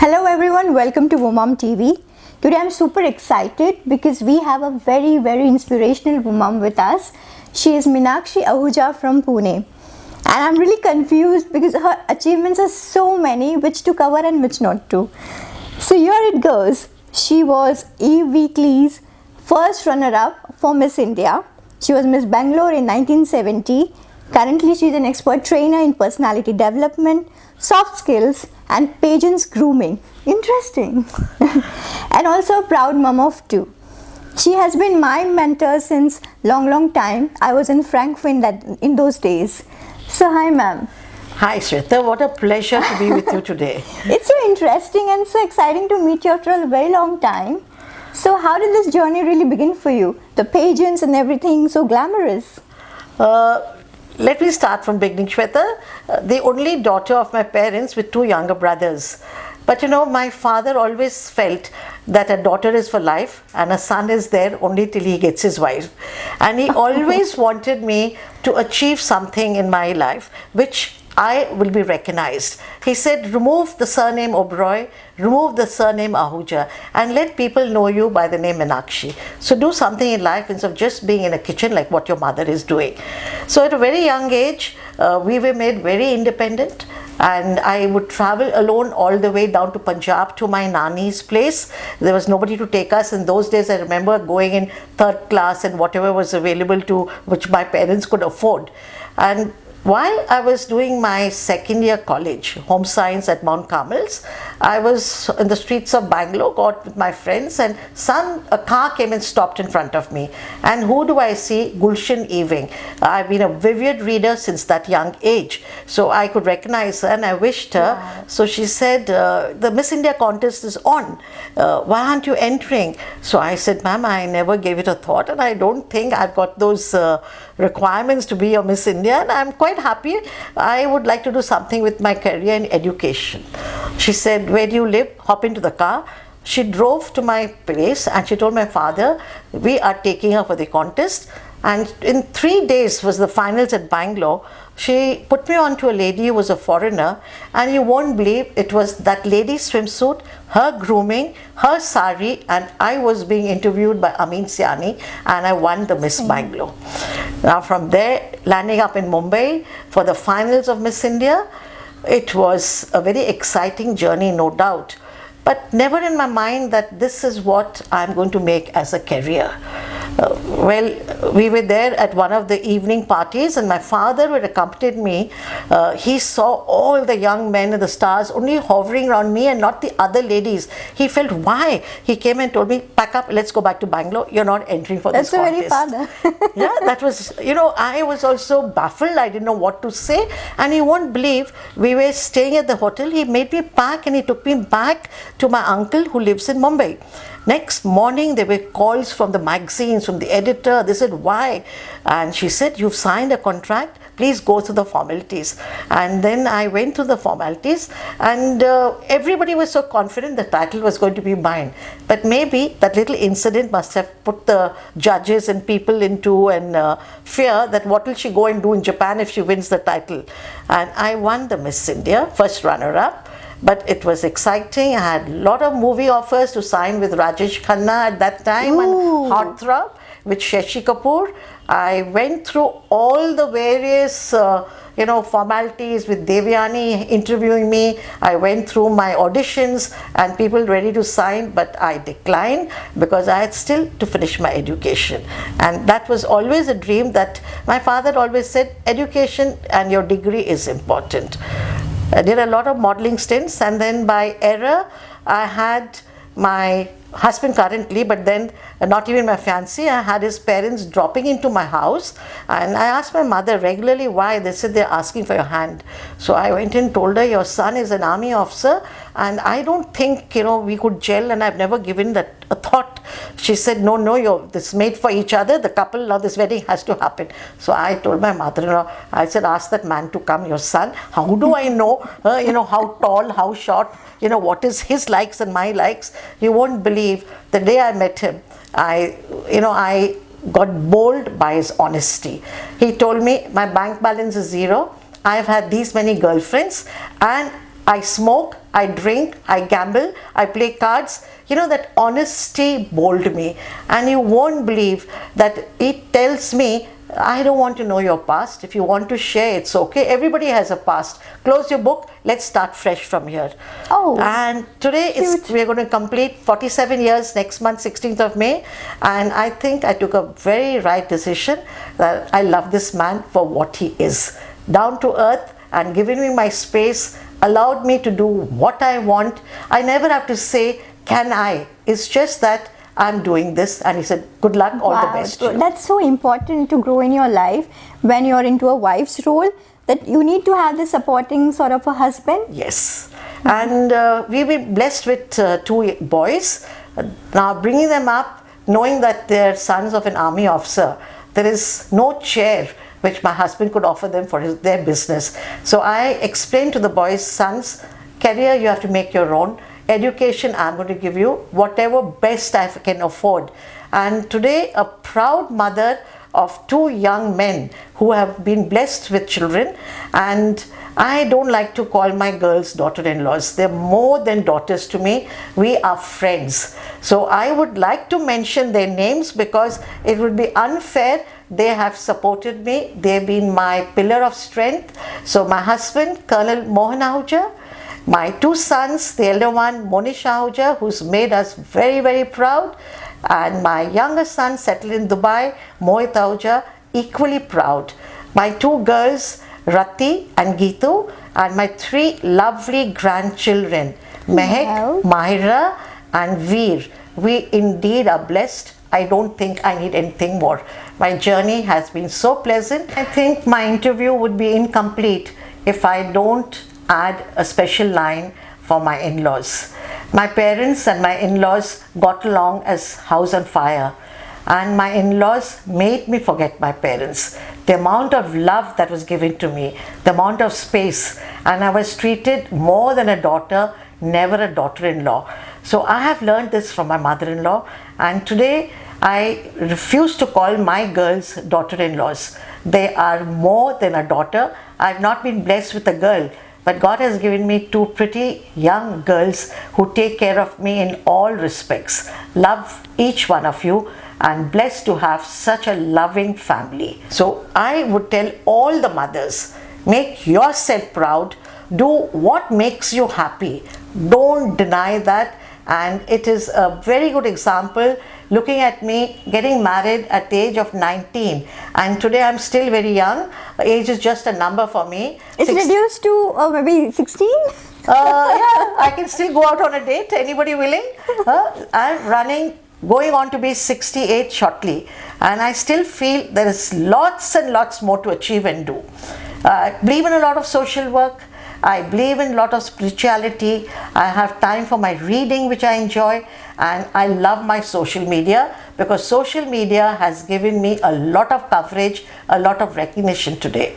Hello everyone, welcome to Womam TV. Today I'm super excited because we have a very inspirational woman with us. She is Meenakshi Ahuja from Pune. And I'm really confused because her achievements are so many, which to cover and which not to. So here it goes. She was E! Weekly's first runner-up for Miss India. She was Miss Bangalore in 1970. Currently she is an expert trainer in personality development, soft skills and pageants grooming. Interesting. And also a proud mom of two. She has been my mentor since long time. I was in Frankfurt in those days. So hi ma'am. Hi Shweta, what a pleasure to be with you today. It's so interesting and so exciting to meet you after a very long time. So how did this journey really begin for you? The pageants and everything so glamorous. Let me start from beginning, Shweta. The only daughter of my parents with two younger brothers. But you know, my father always felt that a daughter is for life and a son is there only till he gets his wife. And he always wanted me to achieve something in my life which I will be recognized. He said, remove the surname Oberoi, remove the surname Ahuja, and let people know you by the name Meenakshi. So do something in life instead of just being in a kitchen like what your mother is doing. So at a very young age, we were made very independent. And I would travel alone all the way down to Punjab to my Nani's place. There was nobody to take us. In those days, I remember going in third class and whatever was available to which my parents could afford. And while I was doing my second year college, home science at Mount Carmel's, I was in the streets of Bangalore, got with my friends, and a car came and stopped in front of me. And who do I see? Gulshan Ewing. I've been a vivid reader since that young age. So I could recognize her and I wished her. Wow. So she said, the Miss India contest is on. Why aren't you entering? So I said, ma'am, I never gave it a thought and I don't think I've got those requirements to be a Miss India, and I'm quite happy. I would like to do something with my career in education. She said, where do you live? Hop into the car. She drove to my place and she told my father, we are taking her for the contest. And in 3 days was the finals at Bangalore. She put me on to a lady who was a foreigner, and you won't believe it was that lady's swimsuit, her grooming, her sari, and I was being interviewed by Amin Siani, and I won the Miss Bangalore. Now from there, landing up in Mumbai for the finals of Miss India, it was a very exciting journey, no doubt, but never in my mind that this is what I'm going to make as a career. Well, we were there at one of the evening parties and my father had accompanied me. He saw all the young men and the stars only hovering around me and not the other ladies. He felt, why? He came and told me, pack up, let's go back to Bangalore. You're not entering for this contest. That's very father. Yeah, that was, you know, I was also baffled. I didn't know what to say. And you won't believe, we were staying at the hotel. He made me pack and he took me back to my uncle who lives in Mumbai. Next morning, there were calls from the magazines, from the editor. They said, why? And she said, you've signed a contract. Please go through the formalities. And then I went through the formalities and everybody was so confident the title was going to be mine. But maybe that little incident must have put the judges and people into fear that what will she go and do in Japan if she wins the title. And I won the Miss India, first runner-up. But it was exciting. I had a lot of movie offers to sign with Rajesh Khanna at that time. Ooh. And Heartthrob with Shashi Kapoor. I went through all the various formalities with Devyani interviewing me. I went through my auditions and people ready to sign, but I declined because I had still to finish my education. And that was always a dream that my father always said, education and your degree is important. I did a lot of modeling stints and then by error I had my husband currently, but then not even my fiancé, I had his parents dropping into my house and I asked my mother regularly why. They said they're asking for your hand. So I went and told her, your son is an army officer and I don't think we could gel, and I've never given that a thought. She said, no, this made for each other, the couple, now this wedding has to happen. So I told my mother-in-law, I said, ask that man to come, your son. How do I know, how tall, how short, what is his likes and my likes? You won't believe, the day I met him, I got bowled by his honesty. He told me, my bank balance is zero, I've had these many girlfriends and I smoke, I drink, I gamble, I play cards. You know, that honesty bold me. And you won't believe that it tells me, I don't want to know your past. If you want to share, it's okay. Everybody has a past. Close your book. Let's start fresh from here. Oh, and today we're going to complete 47 years next month, 16th of May. And I think I took a very right decision that I love this man for what he is. Down to earth and giving me my space, allowed me to do what I want. I never have to say, can I? It's just that I'm doing this, and he said, good luck, all the best. That's so important to grow in your life when you're into a wife's role, that you need to have the supporting sort of a husband. Yes, and we've been blessed with 2 boys. Now bringing them up, knowing that they're sons of an army officer, there is no chair which my husband could offer them for their business. So I explained to the boys, sons, career you have to make your own. Education, I'm going to give you whatever best I can afford. And today, a proud mother of 2 young men who have been blessed with children. And I don't like to call my girls daughter-in-laws. They're more than daughters to me. We are friends. So I would like to mention their names because it would be unfair. They have supported me. They've been my pillar of strength. So my husband, Colonel Mohan Ahuja, my 2 sons, the elder one, Monish Ahuja, who's made us very, very proud, and my younger son settled in Dubai, Mohit Ahuja, equally proud. My 2 girls, Rati and Geetu, and my 3 lovely grandchildren, Mehek, Mahira, and Veer. We indeed are blessed. I don't think I need anything more. My journey has been so pleasant. I think my interview would be incomplete if I don't add a special line for my in-laws. My parents and my in-laws got along as house on fire, and my in-laws made me forget my parents. The amount of love that was given to me, the amount of space, and I was treated more than a daughter, never a daughter-in-law. So I have learned this from my mother-in-law, and today I refuse to call my girls daughter-in-laws. They are more than a daughter. I have not been blessed with a girl, but God has given me 2 pretty young girls who take care of me in all respects. Love each one of you, and blessed to have such a loving family. So I would tell all the mothers, make yourself proud, do what makes you happy. Don't deny that. And it is a very good example, looking at me getting married at the age of 19, and today I'm still very young. Age is just a number for me. It's reduced to maybe 16? Yeah, I can still go out on a date, anybody willing? I'm going on to be 68 shortly, and I still feel there is lots and lots more to achieve and do. I believe in a lot of social work. I believe in a lot of spirituality. I have time for my reading, which I enjoy, and I love my social media because social media has given me a lot of coverage, a lot of recognition today.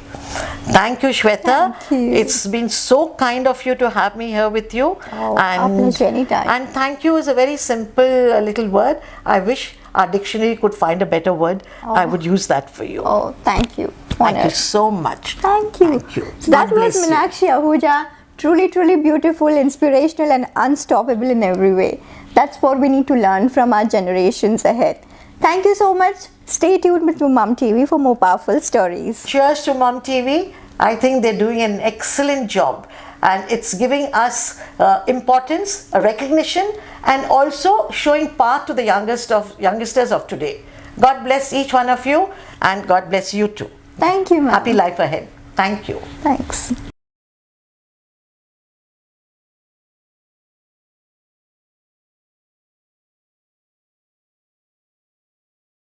Thank you, Shweta. Thank you. It's been so kind of you to have me here with you. Oh, our pleasure, anytime. And thank you is a very simple little word. I wish our dictionary could find a better word. I would use that for you. Oh, thank you. Thank you so much. Thank you. Thank you. So that God was bless you. Meenakshi Ahuja. Truly, truly beautiful, inspirational, and unstoppable in every way. That's what we need to learn from our generations ahead. Thank you so much. Stay tuned with Mom TV for more powerful stories. Cheers to Mom TV. I think they're doing an excellent job, and it's giving us importance, a recognition, and also showing path to the youngsters of today. God bless each one of you, and God bless you too. Thank you, ma'am. Happy life ahead. Thank you. Thanks.